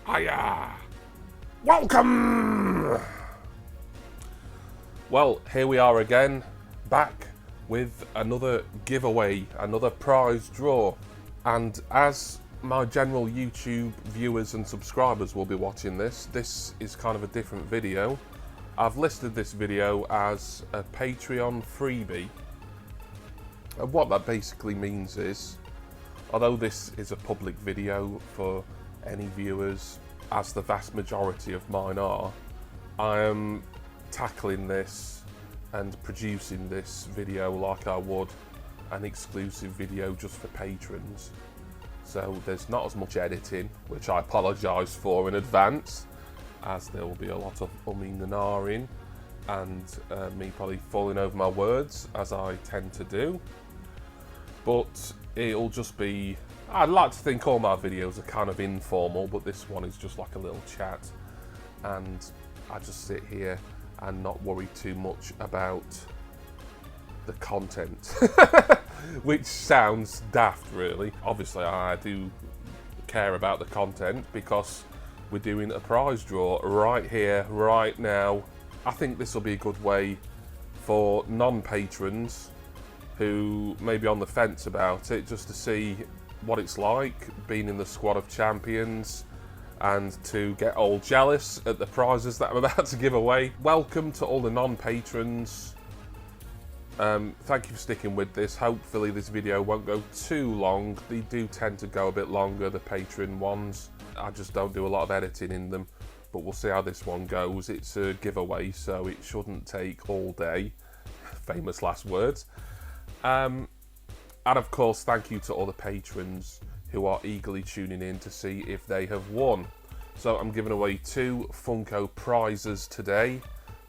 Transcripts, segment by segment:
Hiya! Welcome! Well, here we are again, back with another giveaway, another prize draw. And as my general YouTube viewers and subscribers will be watching this is kind of a different video. I've listed this video as a Patreon freebie. And what that basically means is, although this is a public video for any viewers, as the vast majority of mine are, I am tackling this and producing this video like I would an exclusive video just for patrons. So there's not as much editing, which I apologise for in advance, as there will be a lot of umming and ahhing and me probably falling over my words, as I tend to do. But it'll just be, I'd like to think all my videos are kind of informal, but this one is just like a little chat, and I just sit here and not worry too much about the content, which sounds daft really. Obviously I do care about the content because we're doing a prize draw right here, right now. I think this will be a good way for non-patrons who may be on the fence about it, just to see what it's like being in the squad of champions and to get all jealous at the prizes that I'm about to give away. Welcome to all the non-patrons. Thank you for sticking with this. Hopefully this video won't go too long. They do tend to go a bit longer, the patron ones. I just don't do a lot of editing in them, but we'll see how this one goes. It's a giveaway, so it shouldn't take all day. Famous last words. And of course, thank you to all the patrons who are eagerly tuning in to see if they have won. So I'm giving away 2 Funko prizes today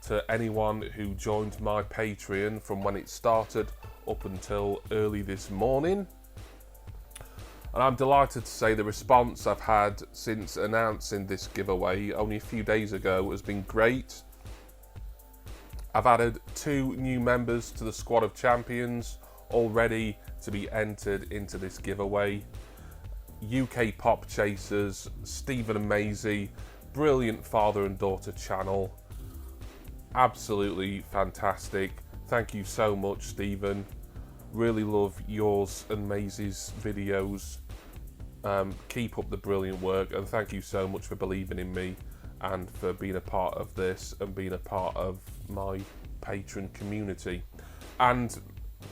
to anyone who joined my Patreon from when it started up until early this morning. And I'm delighted to say the response I've had since announcing this giveaway only a few days ago has been great. I've added 2 new members to the squad of champions, all ready to be entered into this giveaway. UK Pop Chasers, Stephen and Maisie, brilliant father and daughter channel. Absolutely fantastic. Thank you so much, Stephen. Really love yours and Maisie's videos. Keep up the brilliant work, and thank you so much for believing in me and for being a part of this and being a part of my patron community. And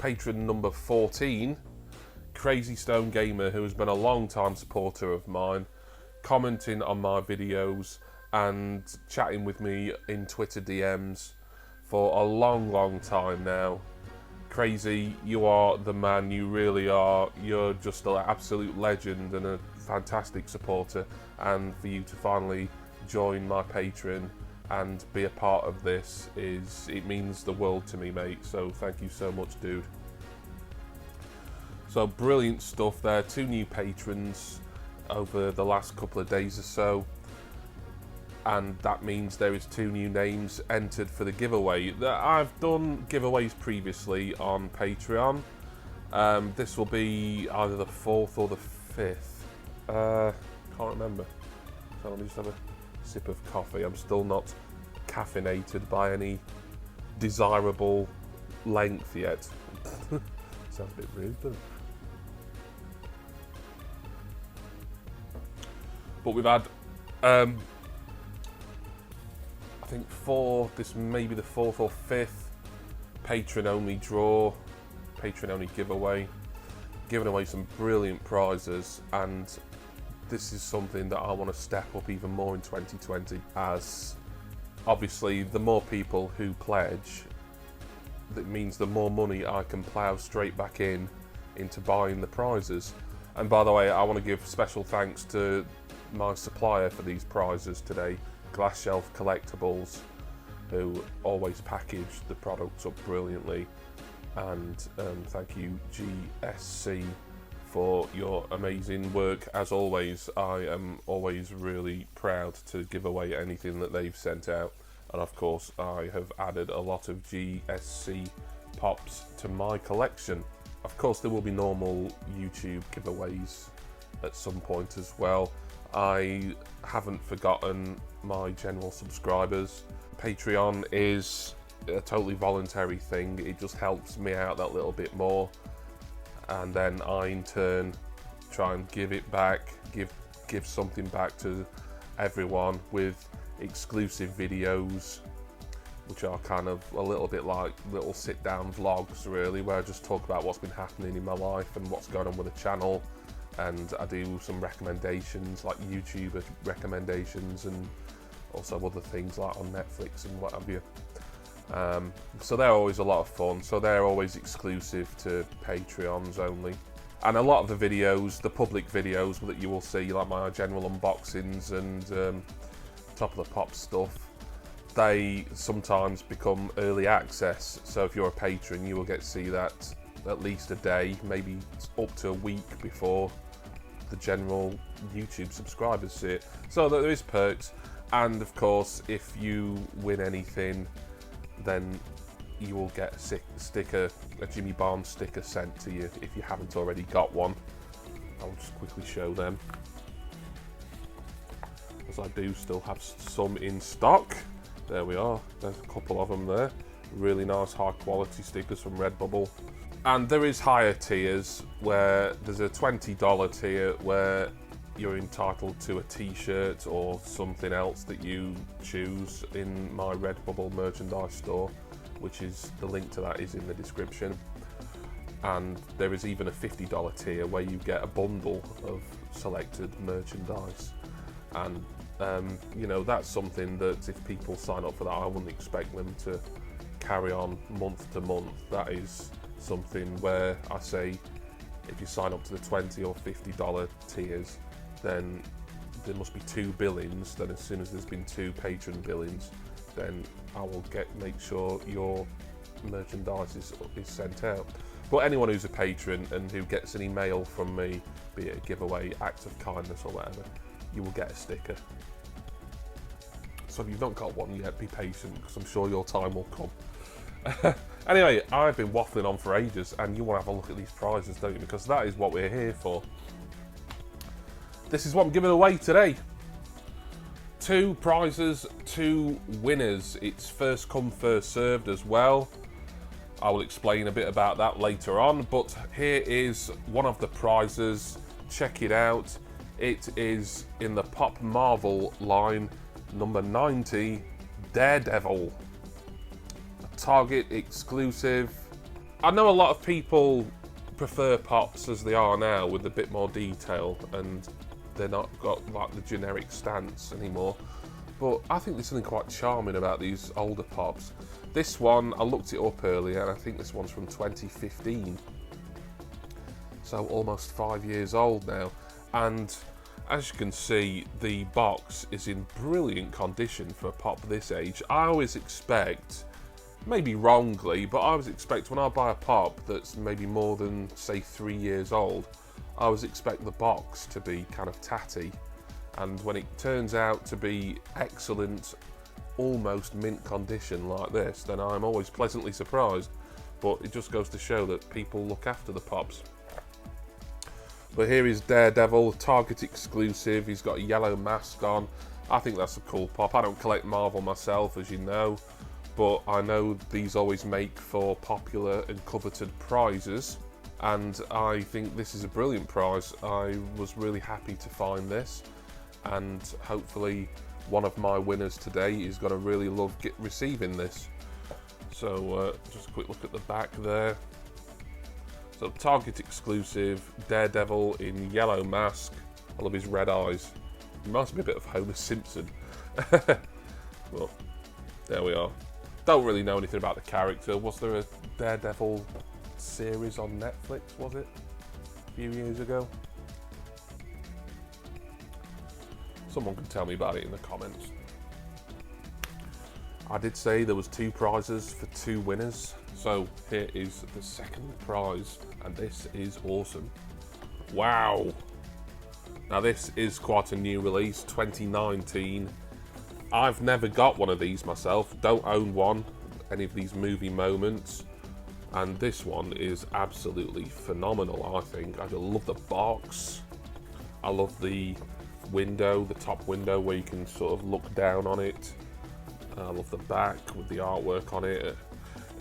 patron number 14, Crazy Stone Gamer, who has been a long time supporter of mine, commenting on my videos and chatting with me in Twitter DMs for a long time now. Crazy, you are the man, you really are. You're just an absolute legend and a fantastic supporter, and for you to finally join my Patreon and be a part of this it means the world to me, mate. So thank you so much, dude. So brilliant stuff there. 2 new patrons over the last couple of days or so, and that means there is 2 new names entered for the giveaway. I've done giveaways previously on Patreon. This will be either the 4th or the 5th. Can't remember. So let me just have a sip of coffee. I'm still not caffeinated by any desirable length yet. Sounds a bit rude, doesn't it? But we've had I think 4, this may be the 4th or 5th patron only draw, patron only giveaway, giving away some brilliant prizes, and this is something that I want to step up even more in 2020, as obviously the more people who pledge, that means the more money I can plough straight back into buying the prizes. And by the way, I want to give special thanks to my supplier for these prizes today, Glass Shelf Collectibles, who always package the products up brilliantly. And thank you, GSC, for your amazing work. As always, I am always really proud to give away anything that they've sent out. And of course, I have added a lot of GSC pops to my collection. Of course, there will be normal YouTube giveaways at some point as well. I haven't forgotten my general subscribers. Patreon is a totally voluntary thing. It just helps me out that little bit more, and then I in turn try and give it back, give something back to everyone with exclusive videos, which are kind of a little bit like little sit-down vlogs really, where I just talk about what's been happening in my life and what's going on with the channel, and I do some recommendations like YouTuber recommendations and also other things like on Netflix and what have you. So they're always a lot of fun, so they're always exclusive to Patreons only. And a lot of the videos, the public videos that you will see, like my general unboxings and top of the pop stuff, they sometimes become early access. So if you're a patron, you will get to see that at least a day, maybe up to a week before the general YouTube subscribers see it. So there is perks, and of course, if you win anything, then you will get a sticker, a Jimmy Barnes sticker sent to you if you haven't already got one. I'll just quickly show them, as I do still have some in stock. There we are, there's a couple of them there. Really nice high quality stickers from Redbubble. And there is higher tiers, where there's a $20 tier where you're entitled to a t-shirt or something else that you choose in my Redbubble merchandise store, which is, the link to that is in the description. And there is even a $50 tier where you get a bundle of selected merchandise. And you know, that's something that if people sign up for that, I wouldn't expect them to carry on month to month. That is something where I say, if you sign up to the $20 or $50 tiers, then there must be 2 billings. Then as soon as there's been 2 patron billings, then I will make sure your merchandise is sent out. But anyone who's a patron and who gets an email from me, be it a giveaway, act of kindness or whatever, you will get a sticker. So if you've not got one yet, be patient, because I'm sure your time will come. Anyway, I've been waffling on for ages, and you want to have a look at these prizes, don't you? Because that is what we're here for. This is what I'm giving away today. 2 prizes, 2 winners. It's first come, first served as well. I will explain a bit about that later on, but here is one of the prizes. Check it out. It is in the Pop Marvel line, number 90, Daredevil. A Target exclusive. I know a lot of people prefer Pops as they are now, with a bit more detail, and they're not got like the generic stance anymore. But I think there's something quite charming about these older Pops. This one, I looked it up earlier, and I think this one's from 2015. So almost 5 years old now. And as you can see, the box is in brilliant condition for a Pop this age. I always expect, maybe wrongly, but I always expect when I buy a Pop that's maybe more than, say, 3 years old, I always expect the box to be kind of tatty. And when it turns out to be excellent, almost mint condition like this, then I'm always pleasantly surprised. But it just goes to show that people look after the Pops. But here is Daredevil, Target exclusive. He's got a yellow mask on. I think that's a cool Pop. I don't collect Marvel myself, as you know, but I know these always make for popular and coveted prizes, and I think this is a brilliant prize. I was really happy to find this, and hopefully one of my winners today is going to really love receiving this. So just a quick look at the back there. So Target exclusive, Daredevil in yellow mask. I love his red eyes. Reminds me a bit of Homer Simpson. Well, there we are. Don't really know anything about the character. Was there a Daredevil series on Netflix, was it? A few years ago? Someone can tell me about it in the comments. I did say there was 2 prizes for 2 winners. So here is the second prize, and this is awesome. Wow. Now this is quite a new release, 2019. I've never got one of these myself, don't own one, any of these movie moments. And this one is absolutely phenomenal, I think. I love the box. I love the window, the top window where you can sort of look down on it. I love the back with the artwork on it.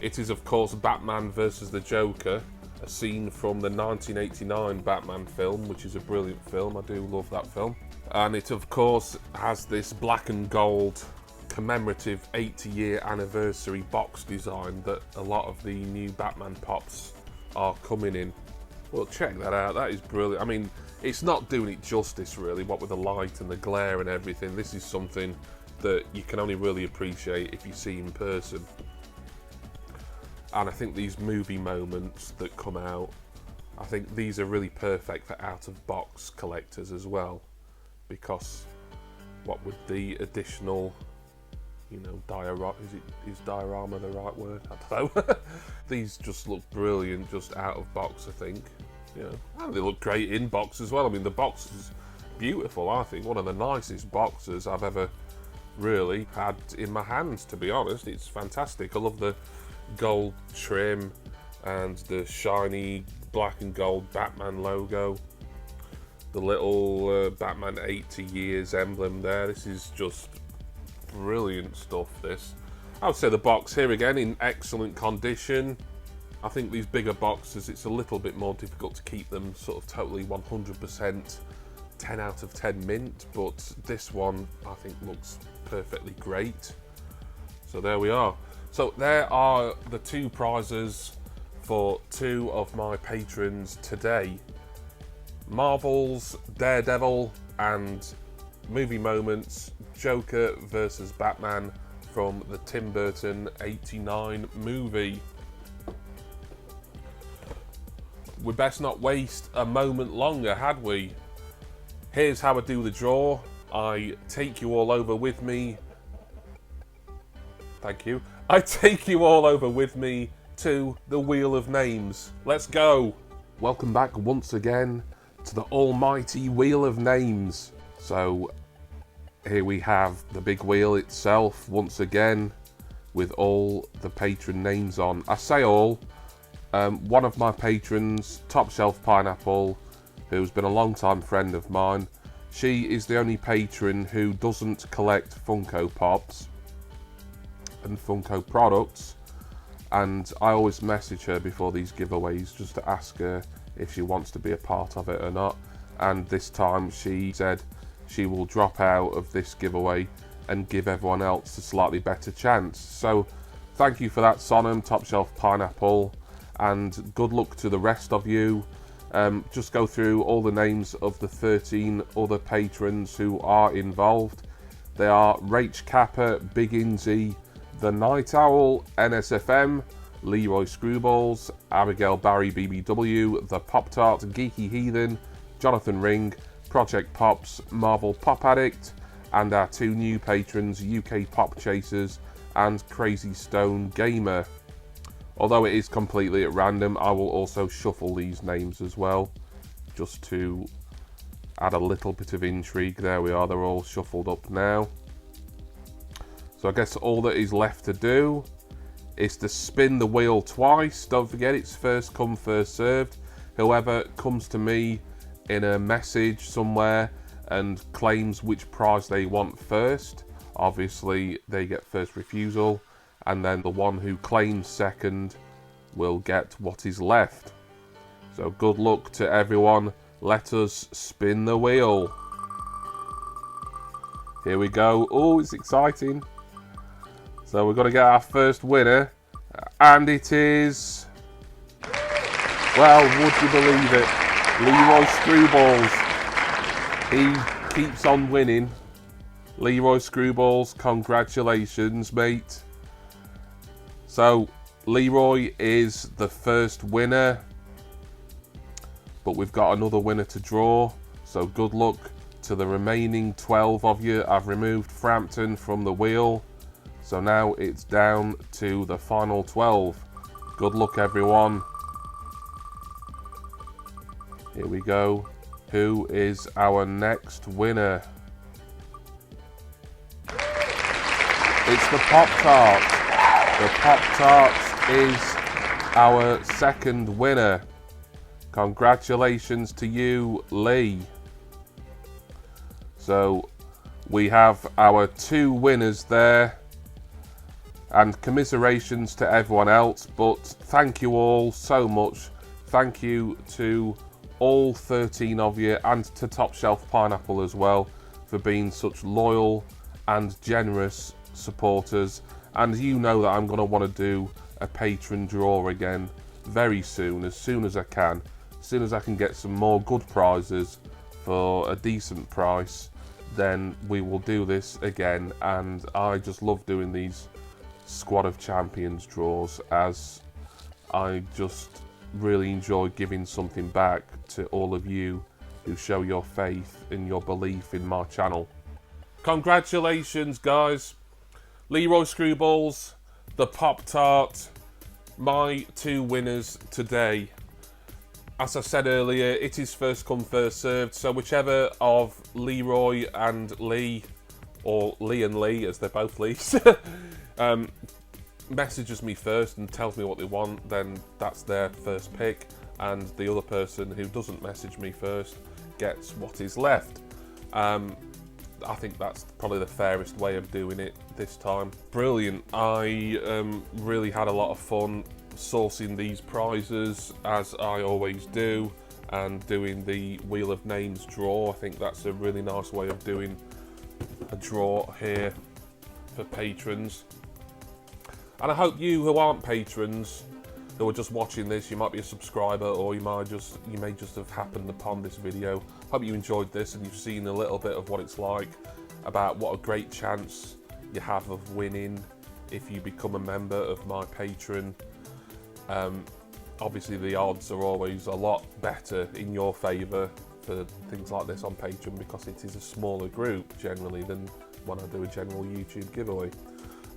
It is, of course, Batman versus the Joker, a scene from the 1989 Batman film, which is a brilliant film. I do love that film. And it, of course, has this black and gold commemorative 80-year anniversary box design that a lot of the new Batman pops are coming in. Well, check that out. That is brilliant. I mean, it's not doing it justice, really, what with the light and the glare and everything. This is something that you can only really appreciate if you see in person. And I think these movie moments that come out, I think these are really perfect for out-of-box collectors as well, because what with the additional, you know, is diorama the right word? I don't know. These just look brilliant just out of box, I think. You know, and they look great in box as well. I mean, the box is beautiful, I think. One of the nicest boxes I've ever really had in my hands, to be honest. It's fantastic. I love the gold trim and the shiny black and gold Batman logo. The little Batman 80 years emblem there. This is just brilliant stuff, this. I would say the box here again in excellent condition. I think these bigger boxes, it's a little bit more difficult to keep them sort of totally 100% 10 out of 10 mint, but this one I think looks perfectly great. So there we are. So there are the two prizes for two of my patrons today. Marvel's Daredevil and Movie Moments Joker versus Batman from the Tim Burton '89 movie. We best not waste a moment longer, had we? Here's how I do the draw. I take you all over with me. Thank you. I take you all over with me to the Wheel of Names. Let's go. Welcome back once again to the almighty Wheel of Names. So here we have the big wheel itself once again with all the patron names on. I say all. One of my patrons, Top Shelf Pineapple, who's been a long-time friend of mine, she is the only patron who doesn't collect Funko Pops and Funko products, and I always message her before these giveaways just to ask her if she wants to be a part of it or not, and this time she said she will drop out of this giveaway and give everyone else a slightly better chance. So thank you for that, Sonam, Top Shelf Pineapple, and good luck to the rest of you. Just go through all the names of the 13 other patrons who are involved. They are Rach Kappa, Big Inzy, The Night Owl, NSFM, Leroy Screwballs, Abigail Barry BBW, The Pop Tart, Geeky Heathen, Jonathan Ring, Project Pops, Marvel Pop Addict, and our two new patrons, UK Pop Chasers and Crazy Stone Gamer. Although it is completely at random, I will also shuffle these names as well, just to add a little bit of intrigue. There we are, they're all shuffled up now. So I guess all that is left to do is to spin the wheel twice. Don't forget, it's first come, first served. Whoever comes to me in a message somewhere and claims which prize they want first, obviously they get first refusal, and then the one who claims second will get what is left. So good luck to everyone. Let us spin the wheel. Here we go. Oh, it's exciting. So we've got to get our first winner, and it is, well, would you believe it, Leroy Screwballs. He keeps on winning. Leroy Screwballs, congratulations, mate. So Leroy is the first winner, but we've got another winner to draw, so good luck to the remaining 12 of you. I've removed Frampton from the wheel, so now it's down to the final 12. Good luck, everyone. Here we go. Who is our next winner? It's the Pop-Tart. The Pop-Tart is our second winner. Congratulations to you, Lee. So we have our 2 winners there, and commiserations to everyone else, but thank you all so much. Thank you to all 13 of you, and to Top Shelf Pineapple as well, for being such loyal and generous supporters. And you know that I'm going to want to do a patron draw again very soon as I can. As soon as I can get some more good prizes for a decent price, then we will do this again. And I just love doing these Squad of Champions draws, as I just really enjoy giving something back to all of you who show your faith and your belief in my channel. Congratulations, guys. Leroy Screwballs, the Pop-Tart, my 2 winners today. As I said earlier, it is first come, first served, so whichever of Leroy and Lee, or Lee and Lee, as they're both Lees, messages me first and tells me what they want, then that's their first pick, and the other person who doesn't message me first gets what is left. I think that's probably the fairest way of doing it this time. Brilliant. I really had a lot of fun sourcing these prizes, as I always do, and doing the Wheel of Names draw. I think that's a really nice way of doing a draw here for patrons. And I hope you who aren't patrons, who are just watching this, you might be a subscriber, or you may just have happened upon this video. Hope you enjoyed this and you've seen a little bit of what it's like, about what a great chance you have of winning if you become a member of my Patreon. Obviously the odds are always a lot better in your favour for things like this on Patreon, because it is a smaller group generally than when I do a general YouTube giveaway.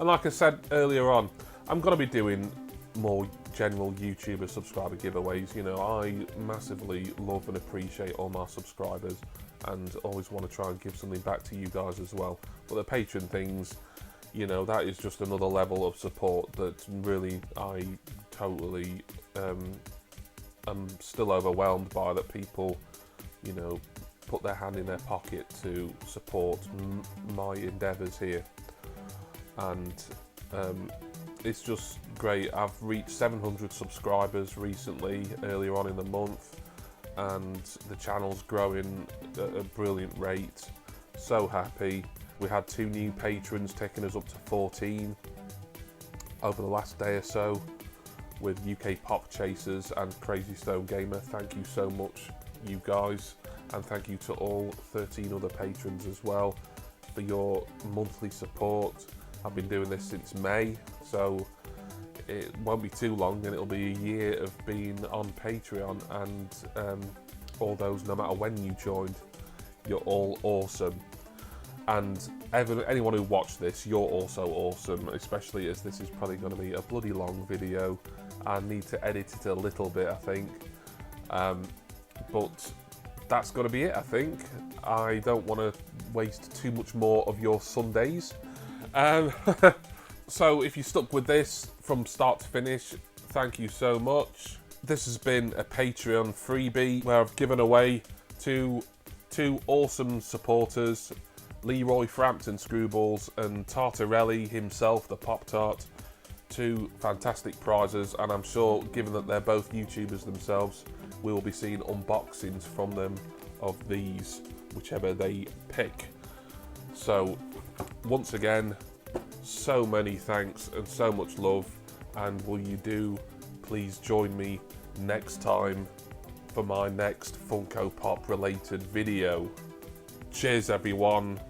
And like I said earlier on, I'm going to be doing more general YouTuber subscriber giveaways. You know, I massively love and appreciate all my subscribers, and always want to try and give something back to you guys as well. But the Patreon things, you know, that is just another level of support that really I totally am still overwhelmed by, that people, you know, put their hand in their pocket to support my endeavours here. And it's just great. I've reached 700 subscribers recently, earlier on in the month, and the channel's growing at a brilliant rate. So happy. We had 2 new patrons, taking us up to 14 over the last day or so, with UK Pop Chasers and Crazy Stone Gamer. Thank you so much, you guys, and thank you to all 13 other patrons as well for your monthly support. I've been doing this since May, so it won't be too long and it'll be a year of being on Patreon. And all those, no matter when you joined, you're all awesome. And anyone who watched this, you're also awesome, especially as this is probably going to be a bloody long video. I need to edit it a little bit, I think. But that's going to be it, I think. I don't want to waste too much more of your Sundays. So if you stuck with this from start to finish, thank you so much. This has been a Patreon freebie where I've given away to 2 awesome supporters, Leroy Frampton Screwballs and Tartarelli himself, the Pop-Tart, 2 fantastic prizes, and I'm sure, given that they're both YouTubers themselves, we will be seeing unboxings from them of these, whichever they pick. So once again, so many thanks and so much love, and will you do please join me next time for my next Funko Pop related video. Cheers everyone.